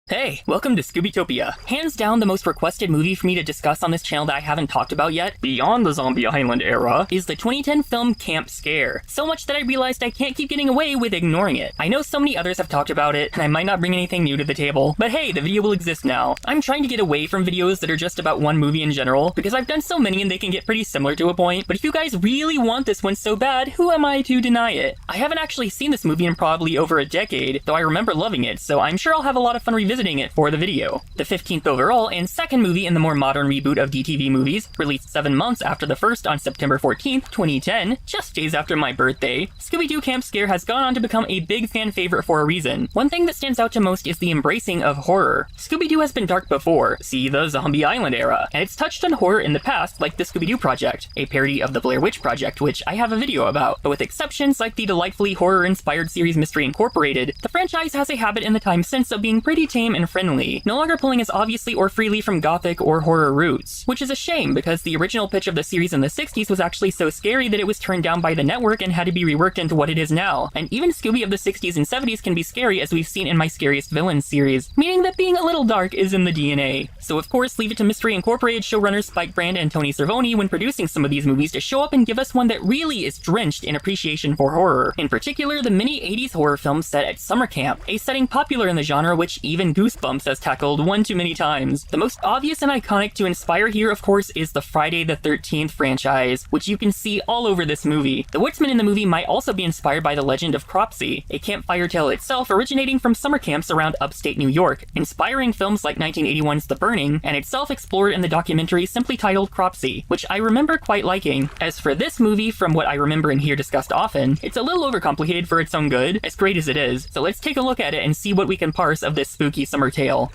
Hey, welcome to Scooby-Topia. Hands down the most requested movie for me to discuss on this channel that I haven't talked about yet, beyond the Zombie Island era, is the 2010 film Camp Scare. So much that I realized I can't keep getting away with ignoring it. I know so many others have talked about it, and I might not bring anything new to the table, but hey, the video will exist now. I'm trying to get away from videos that are just about one movie in general, because I've done so many and they can get pretty similar to a point, but if you guys really want this one so bad, who am I to deny it? I haven't actually seen this movie in probably over a decade, though I remember loving it, so I'm sure I'll have a lot of fun revisiting it for the video. The 15th overall and second movie in the more modern reboot of DTV movies, released 7 months after the first on September 14th, 2010, just days after my birthday, Scooby-Doo Camp Scare has gone on to become a big fan favorite for a reason. One thing that stands out to most is the embracing of horror. Scooby-Doo has been dark before, see the Zombie Island era, and it's touched on horror in the past like the Scooby-Doo Project, a parody of the Blair Witch Project, which I have a video about, but with exceptions like the delightfully horror-inspired series Mystery Incorporated, the franchise has a habit in the time since of being pretty tame and friendly, no longer pulling as obviously or freely from gothic or horror roots, which is a shame because the original pitch of the series in the 60s was actually so scary that it was turned down by the network and had to be reworked into what it is now. And even Scooby of the 60s and 70s can be scary, as we've seen in my Scariest Villains series, meaning that being a little dark is in the DNA. So of course, leave it to Mystery Incorporated showrunners Spike Brand and Tony Cervoni when producing some of these movies to show up and give us one that really is drenched in appreciation for horror. In particular, the mini 80s horror film set at summer camp, a setting popular in the genre which even Goosebumps has tackled one too many times. The most obvious and iconic to inspire here, of course, is the Friday the 13th franchise, which you can see all over this movie. The woodsman in the movie might also be inspired by the legend of Cropsey, a campfire tale itself originating from summer camps around upstate New York, inspiring films like 1981's The Burning, and itself explored in the documentary simply titled Cropsey, which I remember quite liking. As for this movie, from what I remember and hear discussed often, it's a little overcomplicated for its own good, as great as it is, so let's take a look at it and see what we can parse of this spooky summer tale.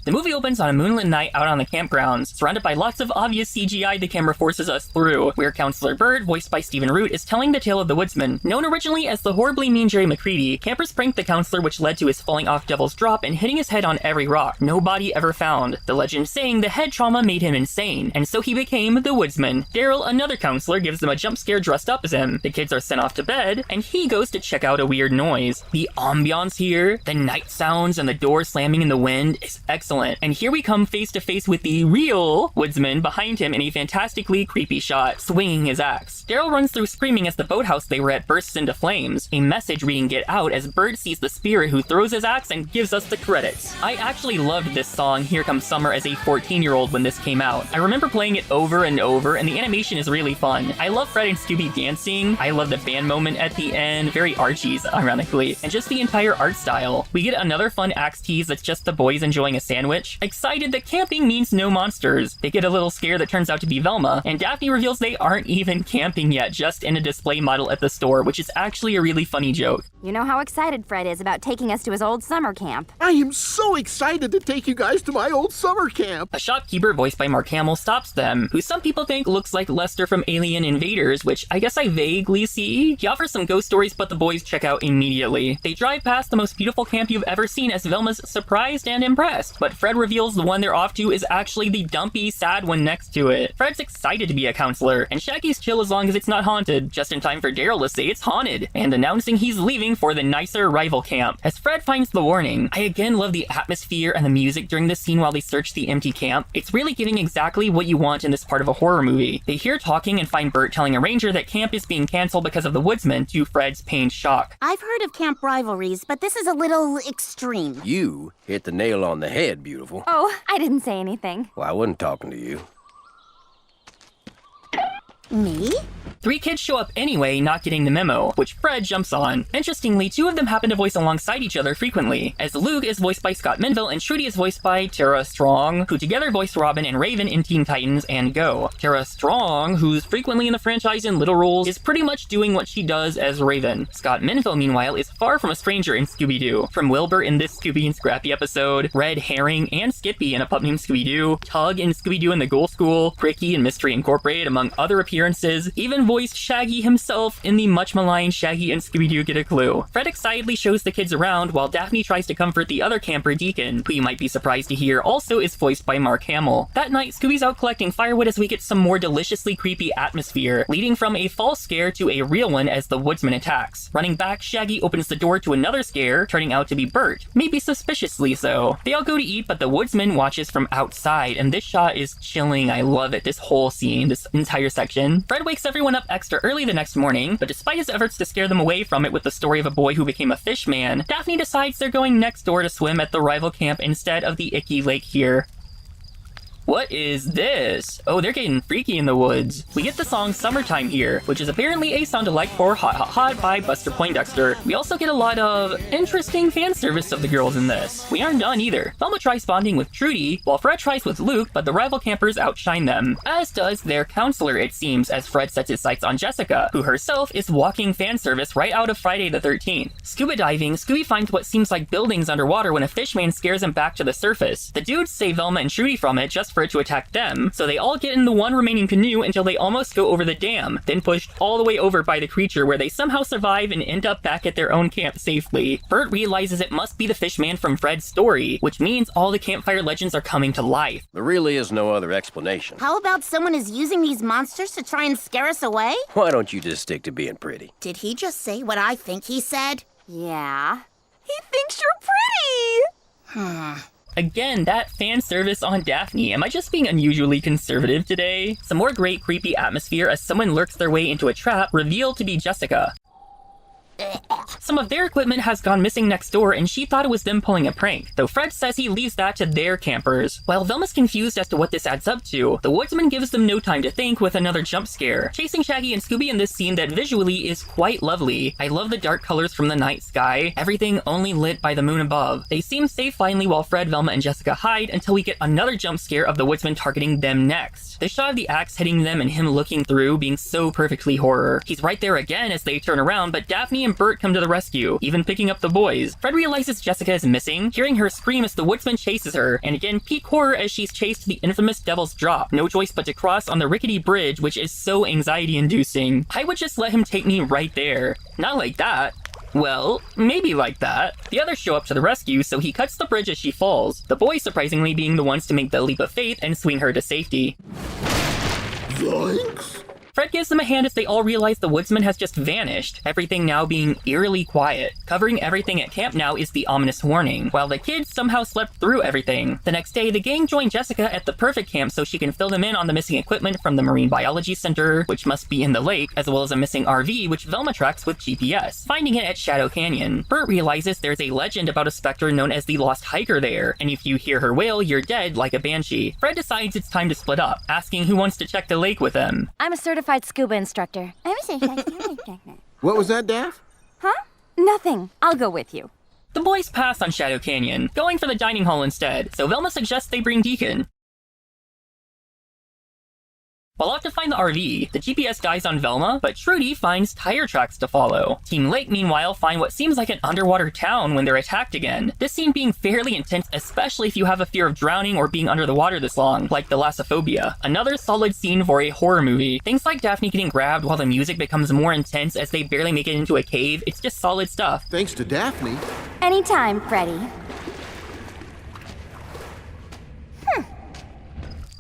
The movie opens on a moonlit night out on the campgrounds, surrounded by lots of obvious CGI the camera forces us through, where Counselor Bird, voiced by Stephen Root, is telling the tale of the woodsman. Known originally as the horribly mean Jerry McCready, campers pranked the counselor, which led to his falling off Devil's Drop and hitting his head on every rock. No body ever found. The legend saying the head trauma made him insane, and so he became the woodsman. Daryl, another counselor, gives them a jump scare dressed up as him. The kids are sent off to bed, and he goes to check out a weird noise. The ambiance here, the night sounds and the door slamming in the wind is excellent. And here we come face to face with the real woodsman behind him in a fantastically creepy shot, swinging his axe. Daryl runs through screaming as the boathouse they were at bursts into flames, a message reading "Get Out" as Bird sees the spirit who throws his axe and gives us the credits. I actually loved this song, Here Comes Summer, as a 14-year-old when this came out. I remember playing it over and over, and the animation is really fun. I love Fred and Scooby dancing, I love the band moment at the end, very Archie's, ironically, and just the entire art style. We get another fun axe tease that's just the boys enjoying a sandwich, excited that camping means no monsters. They get a little scare that turns out to be Velma, and Daphne reveals they aren't even camping yet, just in a display model at the store, which is actually a really funny joke. You know how excited Fred is about taking us to his old summer camp. I am so excited to take you guys to my old summer camp. A shopkeeper voiced by Mark Hamill stops them, who some people think looks like Lester from Alien Invaders, which I guess I vaguely see. He offers some ghost stories, but the boys check out immediately. They drive past the most beautiful camp you've ever seen as Velma's surprised and impressed, but Fred reveals the one they're off to is actually the dumpy, sad one next to it. Fred's excited to be a counselor, and Shaggy's chill as long as it's not haunted, just in time for Daryl to say it's haunted, and announcing he's leaving for the nicer rival camp. As Fred finds the warning, I again love the atmosphere and the music during this scene while they search the empty camp. It's really giving exactly what you want in this part of a horror movie. They hear talking and find Bert telling a ranger that camp is being canceled because of the woodsman, to Fred's pained shock. I've heard of camp rivalries, but this is a little extreme. You hit the nail on the head, beautiful. Oh, I didn't say anything. Well, I wasn't talking to you. Me? 3 kids show up anyway, not getting the memo, which Fred jumps on. Interestingly, 2 of them happen to voice alongside each other frequently, as Luke is voiced by Scott Menville and Trudy is voiced by Tara Strong, who together voiced Robin and Raven in Teen Titans and Go. Tara Strong, who's frequently in the franchise in little roles, is pretty much doing what she does as Raven. Scott Menville, meanwhile, is far from a stranger in Scooby-Doo. From Wilbur in this Scooby and Scrappy episode, Red Herring and Skippy in A Pup Named Scooby-Doo, Tug in Scooby-Doo and the Ghoul School, Cricky in Mystery Incorporated, among other appearances, even voiced Shaggy himself in the much-maligned Shaggy and Scooby-Doo Get a Clue. Fred excitedly shows the kids around while Daphne tries to comfort the other camper, Deacon, who you might be surprised to hear also is voiced by Mark Hamill. That night, Scooby's out collecting firewood as we get some more deliciously creepy atmosphere, leading from a false scare to a real one as the woodsman attacks. Running back, Shaggy opens the door to another scare, turning out to be Bert, maybe suspiciously so. They all go to eat, but the woodsman watches from outside, and this shot is chilling. I love it. This whole scene, this entire section. Fred wakes everyone up extra early the next morning, but despite his efforts to scare them away from it with the story of a boy who became a fish man, Daphne decides they're going next door to swim at the rival camp instead of the icky lake here. What is this? Oh, they're getting freaky in the woods. We get the song Summertime here, which is apparently a sound-alike for Hot Hot Hot by Buster Poindexter. We also get a lot of interesting fan service of the girls in this. We aren't done either. Velma tries bonding with Trudy, while Fred tries with Luke, but the rival campers outshine them. As does their counselor, it seems, as Fred sets his sights on Jessica, who herself is walking fan service right out of Friday the 13th. Scuba diving, Scooby finds what seems like buildings underwater when a fishman scares him back to the surface. The dudes save Velma and Trudy from it just for it to attack them, so they all get in the one remaining canoe until they almost go over the dam, then pushed all the way over by the creature where they somehow survive and end up back at their own camp safely. Bert realizes it must be the fishman from Fred's story, which means all the campfire legends are coming to life. There really is no other explanation. How about someone is using these monsters to try and scare us away? Why don't you just stick to being pretty? Did he just say what I think he said? Yeah. He thinks you're pretty! Again, that fan service on Daphne. Am I just being unusually conservative today? Some more great creepy atmosphere as someone lurks their way into a trap, revealed to be Jessica. Some of their equipment has gone missing next door, and she thought it was them pulling a prank, though Fred says he leaves that to their campers. While Velma's confused as to what this adds up to, the woodsman gives them no time to think with another jump scare, chasing Shaggy and Scooby in this scene that visually is quite lovely. I love the dark colors from the night sky, everything only lit by the moon above. They seem safe finally while Fred, Velma, and Jessica hide until we get another jump scare of the woodsman targeting them next. The shot of the axe hitting them and him looking through being so perfectly horror. He's right there again as they turn around, but Daphne and Bert come to the rescue, even picking up the boys. Fred realizes Jessica is missing, hearing her scream as the woodsman chases her, and again peak horror as she's chased to the infamous Devil's Drop. No choice but to cross on the rickety bridge, which is so anxiety-inducing. I would just let him take me right there. Not like that. Well, maybe like that. The others show up to the rescue, so he cuts the bridge as she falls, the boys surprisingly being the ones to make the leap of faith and swing her to safety. Yikes! Fred gives them a hand as they all realize the woodsman has just vanished, everything now being eerily quiet. Covering everything at camp now is the ominous warning, while the kids somehow slept through everything. The next day, the gang join Jessica at the perfect camp so she can fill them in on the missing equipment from the Marine Biology Center, which must be in the lake, as well as a missing RV which Velma tracks with GPS, finding it at Shadow Canyon. Bert realizes there's a legend about a specter known as the Lost Hiker there, and if you hear her wail, you're dead like a banshee. Fred decides it's time to split up, asking who wants to check the lake with him. I'm a certified scuba instructor. What was that, Daph? Huh? Nothing. I'll go with you. The boys pass on Shadow Canyon, going for the dining hall instead, so Velma suggests they bring Deacon. While off to find the RV, the GPS dies on Velma, but Trudy finds tire tracks to follow. Team Lake, meanwhile, find what seems like an underwater town when they're attacked again. This scene being fairly intense, especially if you have a fear of drowning or being under the water this long, like thalassophobia. Another solid scene for a horror movie. Things like Daphne getting grabbed while the music becomes more intense as they barely make it into a cave, it's just solid stuff. Thanks to Daphne. Anytime, Freddy.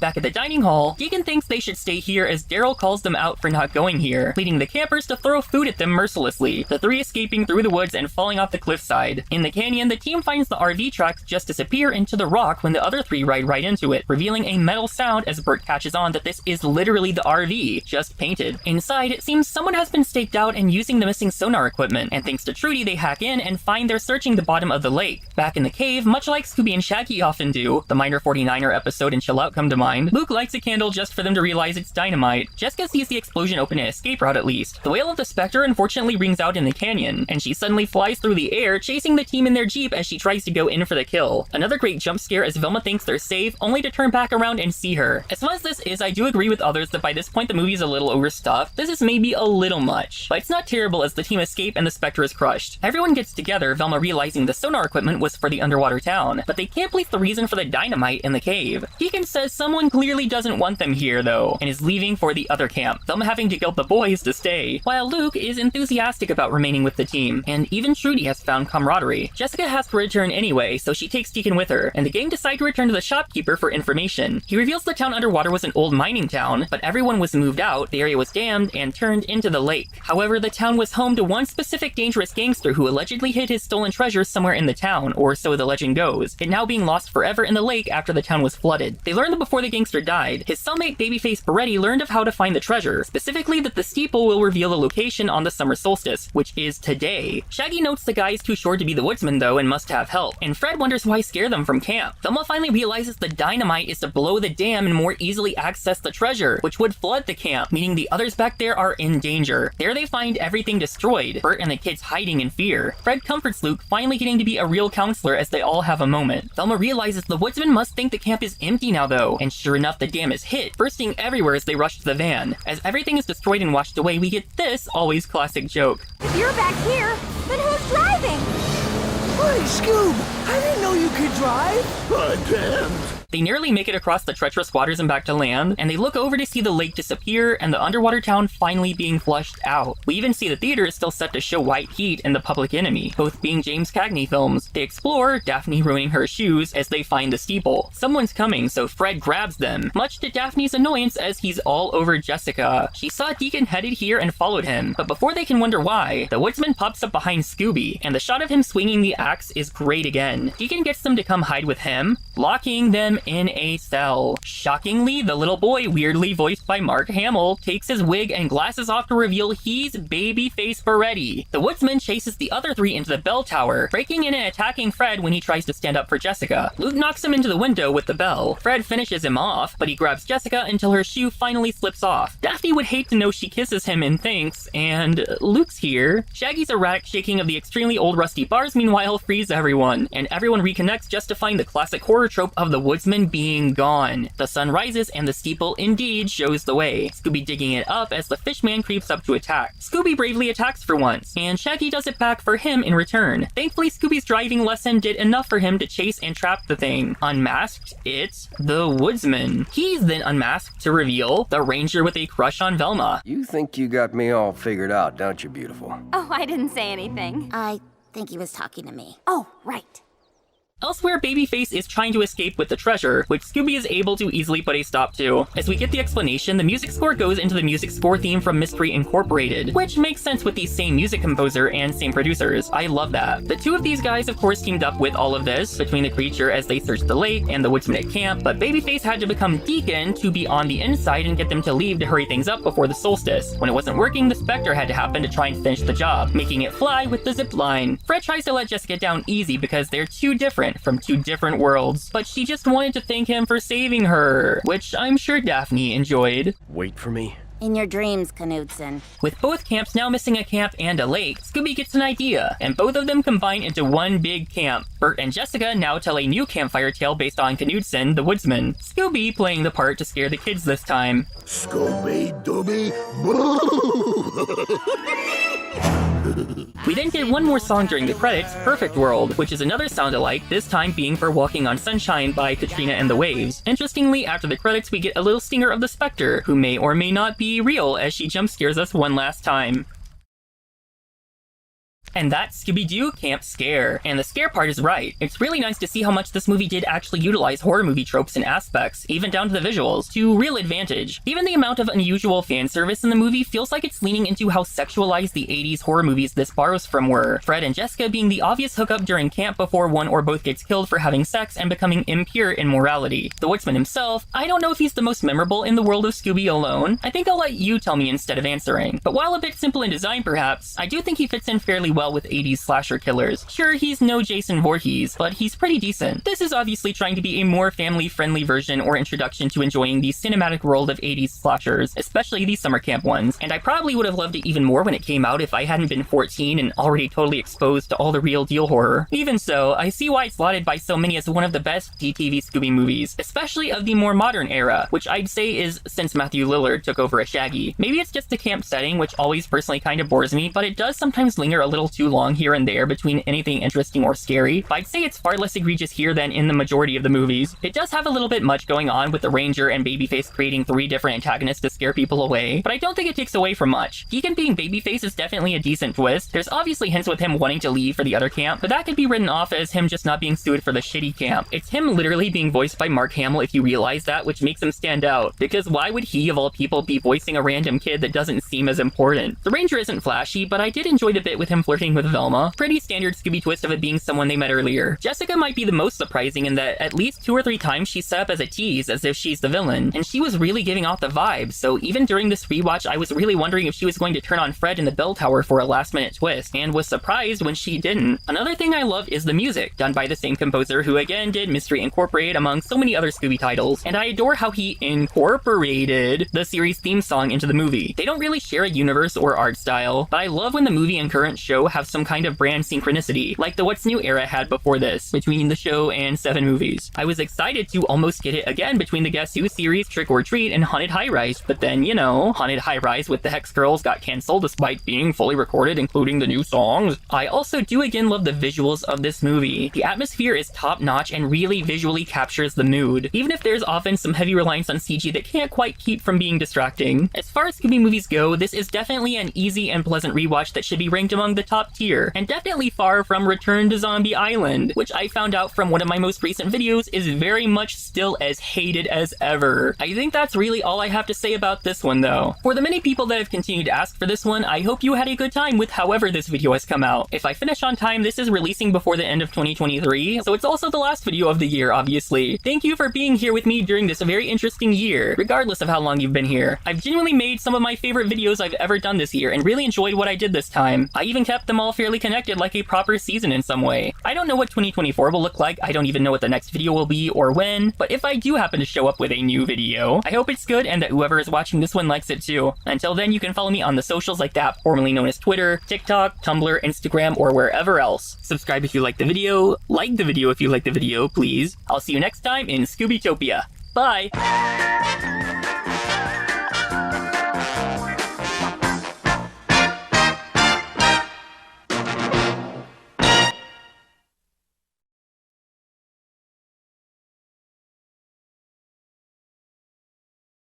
Back at the dining hall, Deacon thinks they should stay here as Daryl calls them out for not going here, leading the campers to throw food at them mercilessly, the three escaping through the woods and falling off the cliffside. In the canyon, the team finds the RV tracks just disappear into the rock when the other three ride right into it, revealing a metal sound as Bert catches on that this is literally the RV, just painted. Inside, it seems someone has been staked out and using the missing sonar equipment, and thanks to Trudy, they hack in and find they're searching the bottom of the lake. Back in the cave, much like Scooby and Shaggy often do, the Minor 49er episode and Chill Out come to mind, Luke lights a candle just for them to realize it's dynamite. Jessica sees the explosion open an escape route at least. The wail of the Spectre unfortunately rings out in the canyon, and she suddenly flies through the air, chasing the team in their Jeep as she tries to go in for the kill. Another great jump scare as Velma thinks they're safe, only to turn back around and see her. As fun as this is, I do agree with others that by this point the movie is a little overstuffed. This is maybe a little much, but it's not terrible as the team escape and the Spectre is crushed. Everyone gets together, Velma realizing the sonar equipment was for the underwater town, but they can't place the reason for the dynamite in the cave. Deacon says someone Everyone clearly doesn't want them here, though, and is leaving for the other camp, them having to guilt the boys to stay, while Luke is enthusiastic about remaining with the team, and even Trudy has found camaraderie. Jessica has to return anyway, so she takes Deacon with her, and the gang decide to return to the shopkeeper for information. He reveals the town underwater was an old mining town, but everyone was moved out, the area was dammed, and turned into the lake. However, the town was home to one specific dangerous gangster who allegedly hid his stolen treasure somewhere in the town, or so the legend goes, it now being lost forever in the lake after the town was flooded. They learned that before the gangster died, his cellmate Babyface Beretti learned of how to find the treasure, specifically that the steeple will reveal the location on the summer solstice, which is today. Shaggy notes the guy is too short to be the woodsman though and must have help, and Fred wonders why scare them from camp. Thelma finally realizes the dynamite is to blow the dam and more easily access the treasure, which would flood the camp, meaning the others back there are in danger. There they find everything destroyed, Bert and the kids hiding in fear. Fred comforts Luke, finally getting to be a real counselor as they all have a moment. Thelma realizes the woodsman must think the camp is empty now though, and sure enough the dam is hit, bursting everywhere as they rush to the van. As everything is destroyed and washed away, we get this always classic joke. If you're back here, then who's driving? Hey, Scoob! I didn't know you could drive! I'm damned. They nearly make it across the treacherous waters and back to land, and they look over to see the lake disappear and the underwater town finally being flushed out. We even see the theater is still set to show White Heat and The Public Enemy, both being James Cagney films. They explore, Daphne ruining her shoes as they find the steeple. Someone's coming, so Fred grabs them, much to Daphne's annoyance as he's all over Jessica. She saw Deacon headed here and followed him, but before they can wonder why, the woodsman pops up behind Scooby, and the shot of him swinging the axe is great again. Deacon gets them to come hide with him, locking them in a cell. Shockingly, the little boy, weirdly voiced by Mark Hamill, takes his wig and glasses off to reveal he's Babyface Beretti. The woodsman chases the other three into the bell tower, breaking in and attacking Fred when he tries to stand up for Jessica. Luke knocks him into the window with the bell. Fred finishes him off, but he grabs Jessica until her shoe finally slips off. Daphne would hate to know she kisses him in thanks, and Luke's here. Shaggy's erratic shaking of the extremely old rusty bars meanwhile frees everyone, and everyone reconnects just to find the classic horror trope of the woodsman being gone. The sun rises and the steeple indeed shows the way, Scooby digging it up as the fishman creeps up to attack. Scooby bravely attacks for once, and Shaggy does it back for him in return. Thankfully, Scooby's driving lesson did enough for him to chase and trap the thing. Unmasked, it's the woodsman. He's then unmasked to reveal the ranger with a crush on Velma. You think you got me all figured out, don't you, beautiful? Oh, I didn't say anything. I think he was talking to me. Oh, right. Elsewhere, Babyface is trying to escape with the treasure, which Scooby is able to easily put a stop to. As we get the explanation, the music score goes into the music score theme from Mystery Incorporated, which makes sense with the same music composer and same producers. I love that. The two of these guys, of course, teamed up with all of this, between the creature as they searched the lake and the woodsman at camp, but Babyface had to become Deacon to be on the inside and get them to leave to hurry things up before the solstice. When it wasn't working, the Spectre had to happen to try and finish the job, making it fly with the zip line. Fred tries to let Jessica down easy because they're too different from two different worlds, but she just wanted to thank him for saving her, which I'm sure Daphne enjoyed. Wait for me. In your dreams, Knudsen. With both camps now missing a camp and a lake, Scooby gets an idea, and both of them combine into one big camp. Bert and Jessica now tell a new campfire tale based on Knudsen, the woodsman. Scooby playing the part to scare the kids this time. Scooby-Dooby, boo! We then get one more song during the credits, Perfect World, which is another sound-alike, this time being for Walking on Sunshine by Katrina and the Waves. Interestingly, after the credits we get a little stinger of the Spectre, who may or may not be real as she jump scares us one last time. And that's Scooby-Doo Camp Scare. And the scare part is right. It's really nice to see how much this movie did actually utilize horror movie tropes and aspects, even down to the visuals, to real advantage. Even the amount of unusual fan service in the movie feels like it's leaning into how sexualized the 80s horror movies this borrows from were. Fred and Jessica being the obvious hookup during camp before one or both gets killed for having sex and becoming impure in morality. The woodsman himself, I don't know if he's the most memorable in the world of Scooby alone. I think I'll let you tell me instead of answering. But while a bit simple in design perhaps, I do think he fits in fairly well with 80s slasher killers. Sure, he's no Jason Voorhees, but he's pretty decent. This is obviously trying to be a more family-friendly version or introduction to enjoying the cinematic world of 80s slashers, especially the summer camp ones, and I probably would have loved it even more when it came out if I hadn't been 14 and already totally exposed to all the real deal horror. Even so, I see why it's lauded by so many as one of the best DTV Scooby movies, especially of the more modern era, which I'd say is since Matthew Lillard took over as Shaggy. Maybe it's just the camp setting, which always personally kind of bores me, but it does sometimes linger a little too long here and there between anything interesting or scary, but I'd say it's far less egregious here than in the majority of the movies. It does have a little bit much going on with the Ranger and Babyface creating 3 different antagonists to scare people away, but I don't think it takes away from much. Keegan being Babyface is definitely a decent twist. There's obviously hints with him wanting to leave for the other camp, but that could be written off as him just not being suited for the shitty camp. It's him literally being voiced by Mark Hamill if you realize that, which makes him stand out, because why would he of all people be voicing a random kid that doesn't seem as important? The Ranger isn't flashy, but I did enjoy the bit with him flirting with Velma. Pretty standard Scooby twist of it being someone they met earlier. Jessica might be the most surprising in that at least 2 or 3 times she's set up as a tease, as if she's the villain, and she was really giving off the vibes, so even during this rewatch I was really wondering if she was going to turn on Fred in the bell tower for a last minute twist, and was surprised when she didn't. Another thing I love is the music, done by the same composer who again did Mystery Incorporated among so many other Scooby titles, and I adore how he incorporated the series theme song into the movie. They don't really share a universe or art style, but I love when the movie and current show have some kind of brand synchronicity, like the What's New era had before this, between the show and 7 movies. I was excited to almost get it again between the Guess Who series, Trick or Treat, and Haunted High Rise, but then, you know, Haunted High Rise with the Hex Girls got cancelled despite being fully recorded, including the new songs. I also do again love the visuals of this movie. The atmosphere is top notch and really visually captures the mood, even if there's often some heavy reliance on CG that can't quite keep from being distracting. As far as Scooby movies go, this is definitely an easy and pleasant rewatch that should be ranked among the top tier, and definitely far from Return to Zombie Island, which I found out from one of my most recent videos is very much still as hated as ever. I think that's really all I have to say about this one though. For the many people that have continued to ask for this one, I hope you had a good time with however this video has come out. If I finish on time, this is releasing before the end of 2023, so it's also the last video of the year, obviously. Thank you for being here with me during this very interesting year, regardless of how long you've been here. I've genuinely made some of my favorite videos I've ever done this year and really enjoyed what I did this time. I even kept them all fairly connected like a proper season in some way. I don't know what 2024 will look like, I don't even know what the next video will be or when, but if I do happen to show up with a new video, I hope it's good and that whoever is watching this one likes it too. Until then, you can follow me on the socials like that, formerly known as Twitter, TikTok, Tumblr, Instagram, or wherever else. Subscribe if you like the video, like the video if you like the video, please. I'll see you next time in Scooby-Topia. Bye!